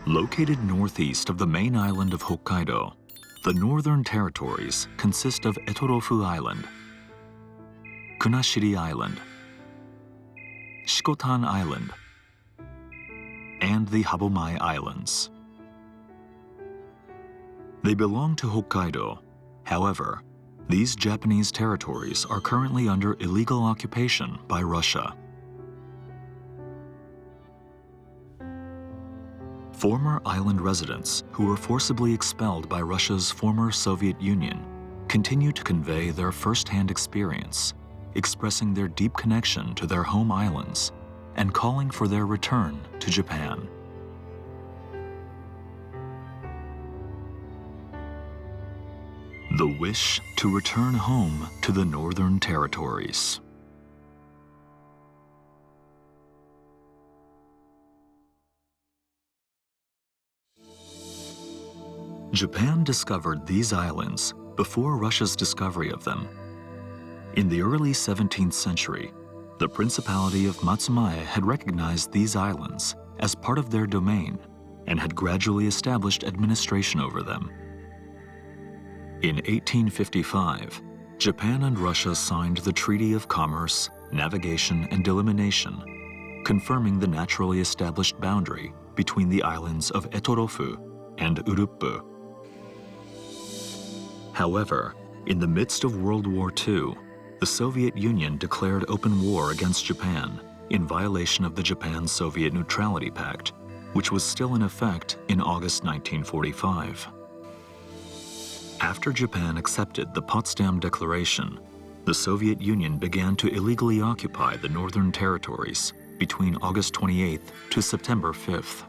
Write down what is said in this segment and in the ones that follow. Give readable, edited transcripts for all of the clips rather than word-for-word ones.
Located northeast of the main island of Hokkaido, the northern territories consist of Etorofu Island, Kunashiri Island, Shikotan Island, and the Habomai Islands. They belong to Hokkaido. However, these Japanese territories are currently under illegal occupation by Russia. Former island residents who were forcibly expelled by Russia's former Soviet Union continue to convey their first-hand experience, expressing their deep connection to their home islands and calling for their return to Japan. The wish to return home to the Northern Territories. Japan discovered these islands before Russia's discovery of them. In the early 17th century, the Principality of Matsumae had recognized these islands as part of their domain and had gradually established administration over them. In 1855, Japan and Russia signed the Treaty of Commerce, Navigation, and Delimitation, confirming the naturally established boundary between the islands of Etorofu and Uruppu. However, in the midst of World War II, the Soviet Union declared open war against Japan in violation of the Japan-Soviet Neutrality Pact, which was still in effect in August 1945. After Japan accepted the Potsdam Declaration, the Soviet Union began to illegally occupy the Northern Territories between August 28th to September 5th.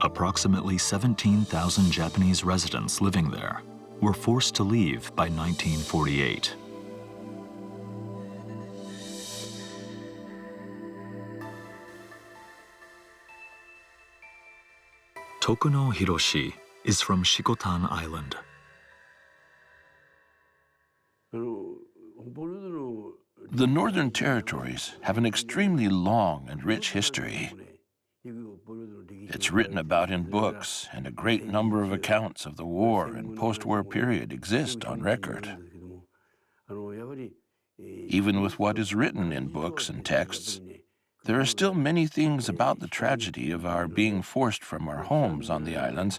Approximately 17,000 Japanese residents living there were forced to leave by 1948. Tokuno Hiroshi is from Shikotan Island. The Northern Territories have an extremely long and rich history. It's written about in books, and a great number of accounts of the war and post-war period exist on record. Even with what is written in books and texts, there are still many things about the tragedy of our being forced from our homes on the islands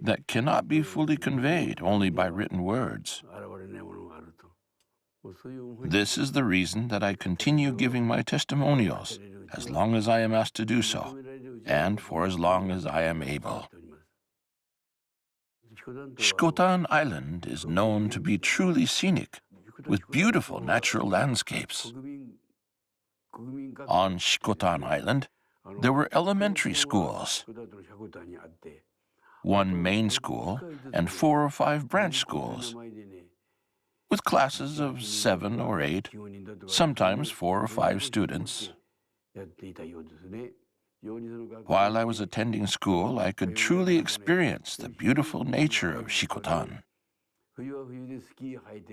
that cannot be fully conveyed only by written words. This is the reason that I continue giving my testimonials as long as I am asked to do so, and for as long as I am able. Shikotan Island is known to be truly scenic, with beautiful natural landscapes. On Shikotan Island, there were elementary schools, one main school, and 4 or 5 branch schools, with classes of 7 or 8, sometimes 4 or 5 students. While I was attending school, I could truly experience the beautiful nature of Shikotan.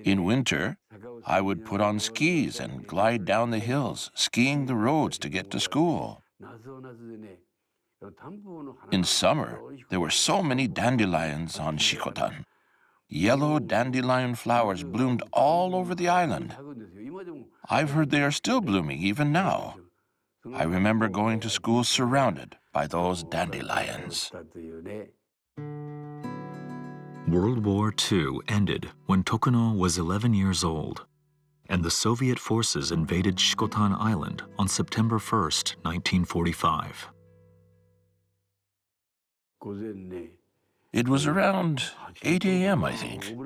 In winter, I would put on skis and glide down the hills, skiing the roads to get to school. In summer, there were so many dandelions on Shikotan. Yellow dandelion flowers bloomed all over the island. I've heard they are still blooming even now. I remember going to school surrounded by those dandelions. World War II ended when Tokuno was 11 years old, and the Soviet forces invaded Shikotan Island on September 1st, 1945. It was around 8 a.m., I think.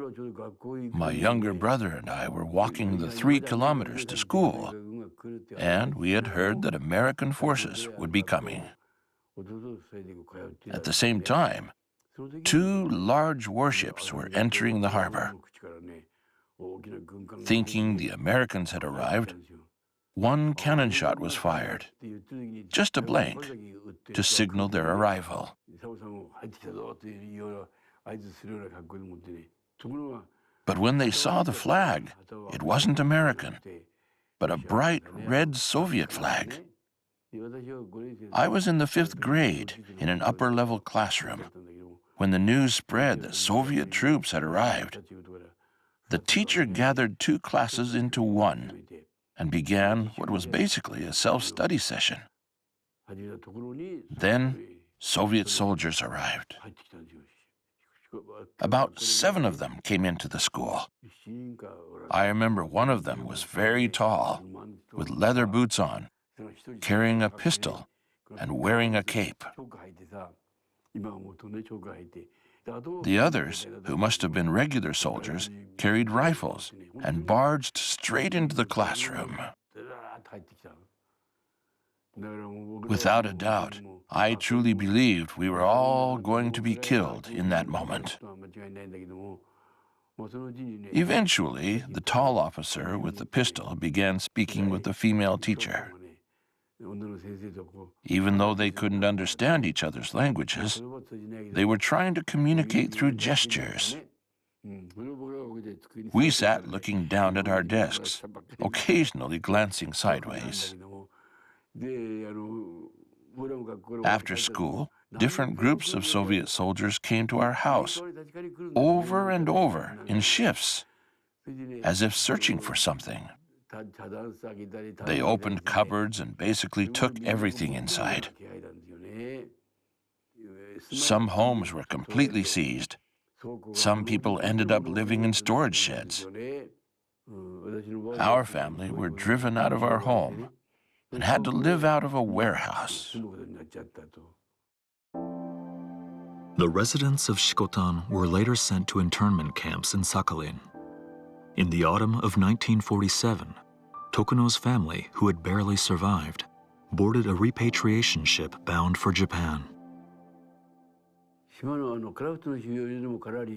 My younger brother and I were walking the 3 kilometers to school, and we had heard that American forces would be coming. At the same time, 2 large warships were entering the harbor. Thinking the Americans had arrived, 1 cannon shot was fired, just a blank, to signal their arrival. But when they saw the flag, it wasn't American, but a bright red Soviet flag. I was in the 5th grade in an upper-level classroom when the news spread that Soviet troops had arrived. The teacher gathered 2 classes into one and began what was basically a self-study session. Then Soviet soldiers arrived. About 7 of them came into the school. I remember one of them was very tall, with leather boots on, carrying a pistol and wearing a cape. The others, who must have been regular soldiers, carried rifles and barged straight into the classroom. Without a doubt, I truly believed we were all going to be killed in that moment. Eventually, the tall officer with the pistol began speaking with the female teacher. Even though they couldn't understand each other's languages, they were trying to communicate through gestures. We sat looking down at our desks, occasionally glancing sideways. After school, different groups of Soviet soldiers came to our house, over and over, in shifts, as if searching for something. They opened cupboards and basically took everything inside. Some homes were completely seized. Some people ended up living in storage sheds. Our family were driven out of our home and had to live out of a warehouse. The residents of Shikotan were later sent to internment camps in Sakhalin. In the autumn of 1947, Tokuno's family, who had barely survived, boarded a repatriation ship bound for Japan.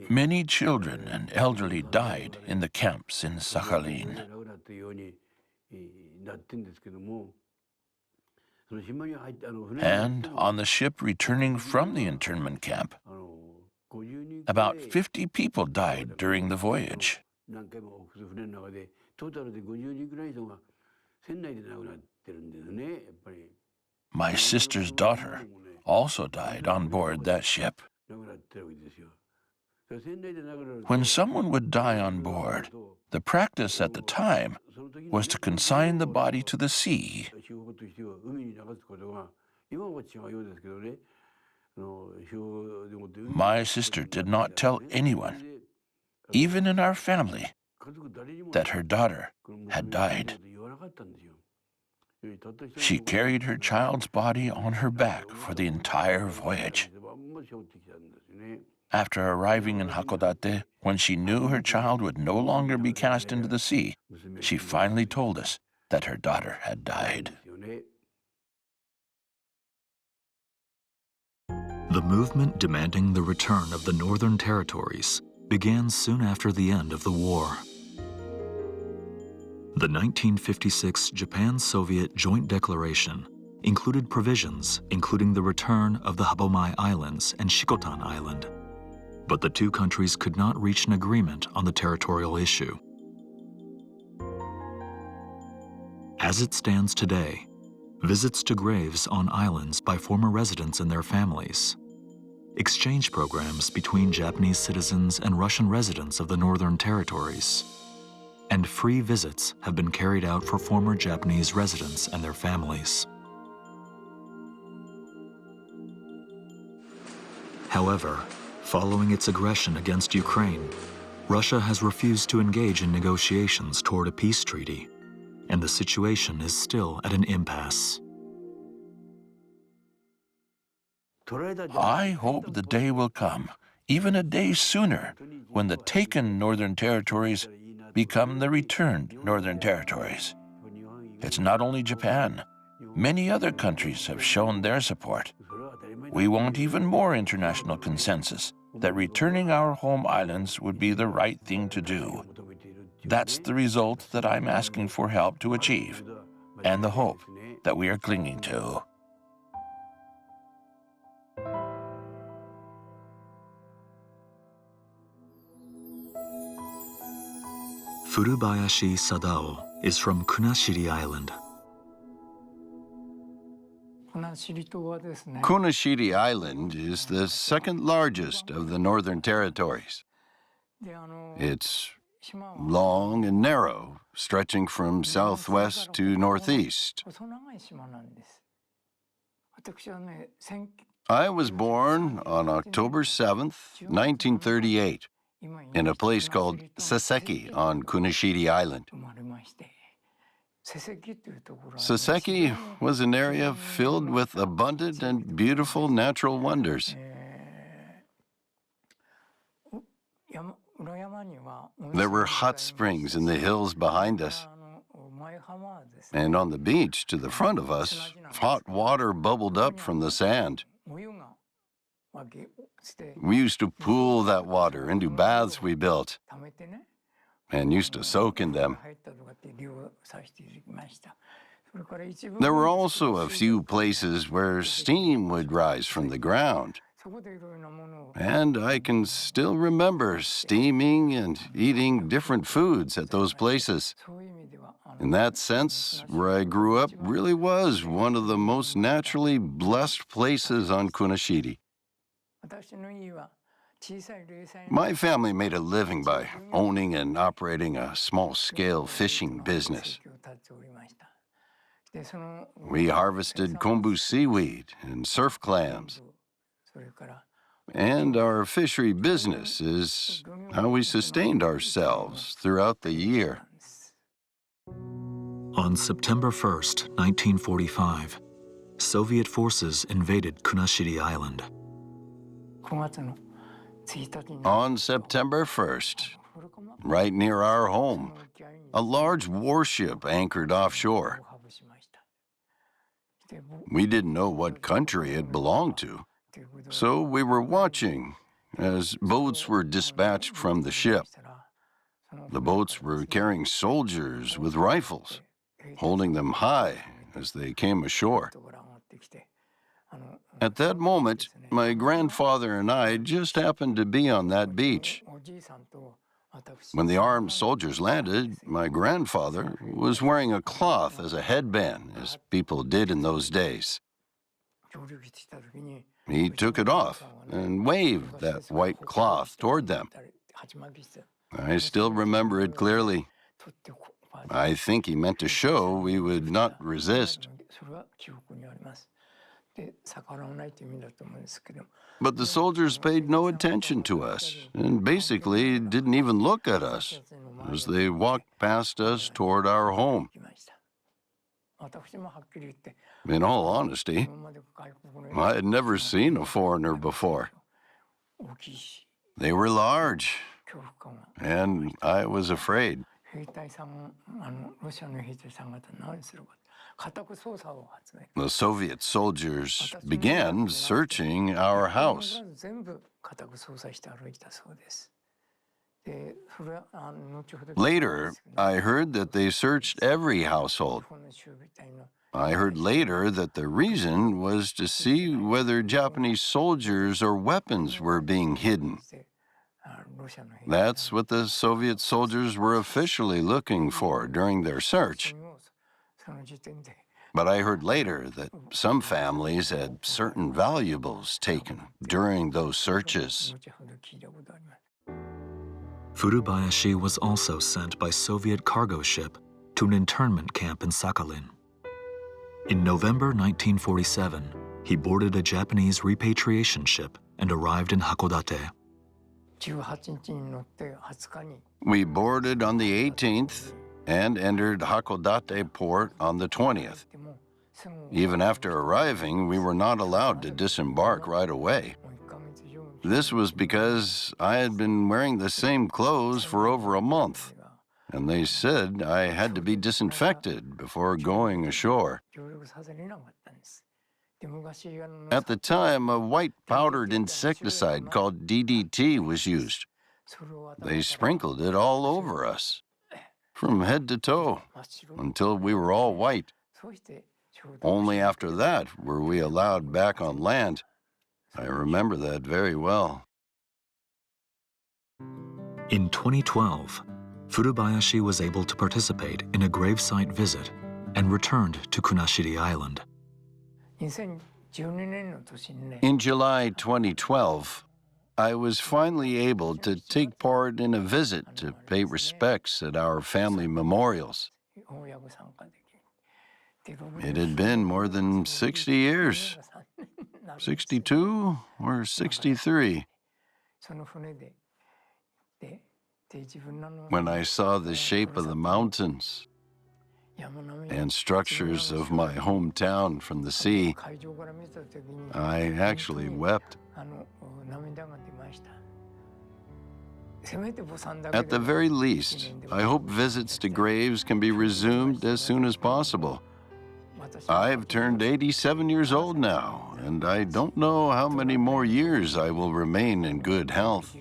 Many children and elderly died in the camps in Sakhalin. And on the ship returning from the internment camp, about 50 people died during the voyage. My sister's daughter also died on board that ship. When someone would die on board, the practice at the time was to consign the body to the sea. My sister did not tell anyone, even in our family, that her daughter had died. She carried her child's body on her back for the entire voyage. After arriving in Hakodate, when she knew her child would no longer be cast into the sea, she finally told us that her daughter had died. The movement demanding the return of the Northern Territories began soon after the end of the war. The 1956 Japan-Soviet Joint Declaration included provisions including the return of the Habomai Islands and Shikotan Island, but the 2 countries could not reach an agreement on the territorial issue. As it stands today, visits to graves on islands by former residents and their families, exchange programs between Japanese citizens and Russian residents of the Northern Territories, and free visits have been carried out for former Japanese residents and their families. However, following its aggression against Ukraine, Russia has refused to engage in negotiations toward a peace treaty, and the situation is still at an impasse. I hope the day will come, even a day sooner, when the taken Northern Territories become the returned Northern Territories. It's not only Japan. Many other countries have shown their support. We want even more international consensus that returning our home islands would be the right thing to do. That's the result that I'm asking for help to achieve, and the hope that we are clinging to. Furubayashi Sadao is from Kunashiri Island. Kunashiri Island is the second largest of the Northern Territories. It's long and narrow, stretching from southwest to northeast. I was born on October 7th, 1938, in a place called Saseki on Kunashiri Island. Saseki was an area filled with abundant and beautiful natural wonders. There were hot springs in the hills behind us. And on the beach to the front of us, hot water bubbled up from the sand. We used to pool that water into baths we built and used to soak in them. There were also a few places where steam would rise from the ground. And I can still remember steaming and eating different foods at those places. In that sense, where I grew up really was one of the most naturally blessed places on Kunashiri. My family made a living by owning and operating a small-scale fishing business. We harvested kombu seaweed and surf clams. And our fishery business is how we sustained ourselves throughout the year. On September 1st, 1945, Soviet forces invaded Kunashiri Island. On September 1st, right near our home, a large warship anchored offshore. We didn't know what country it belonged to, so we were watching as boats were dispatched from the ship. The boats were carrying soldiers with rifles, holding them high as they came ashore. At that moment, my grandfather and I just happened to be on that beach. When the armed soldiers landed, my grandfather was wearing a cloth as a headband, as people did in those days. He took it off and waved that white cloth toward them. I still remember it clearly. I think he meant to show we would not resist. But the soldiers paid no attention to us and basically didn't even look at us as they walked past us toward our home. In all honesty, I had never seen a foreigner before. They were large, and I was afraid. The Soviet soldiers began searching our house. Later, I heard that they searched every household. I heard later that the reason was to see whether Japanese soldiers or weapons were being hidden. That's what the Soviet soldiers were officially looking for during their search. But I heard later that some families had certain valuables taken during those searches. Furubayashi was also sent by Soviet cargo ship to an internment camp in Sakhalin. In November 1947, he boarded a Japanese repatriation ship and arrived in Hakodate. We boarded on the 18th and entered Hakodate port on the 20th. Even after arriving, we were not allowed to disembark right away. This was because I had been wearing the same clothes for over a month, and they said I had to be disinfected before going ashore. At the time, a white powdered insecticide called DDT was used. They sprinkled it all over us, from head to toe, until we were all white. Only after that were we allowed back on land. I remember that very well. In 2012, Furubayashi was able to participate in a gravesite visit and returned to Kunashiri Island. In July 2012, I was finally able to take part in a visit to pay respects at our family memorials. It had been more than 60 years, 62 or 63. When I saw the shape of the mountains and structures of my hometown from the sea, I actually wept. At the very least, I hope visits to graves can be resumed as soon as possible. I've turned 87 years old now, and I don't know how many more years I will remain in good health.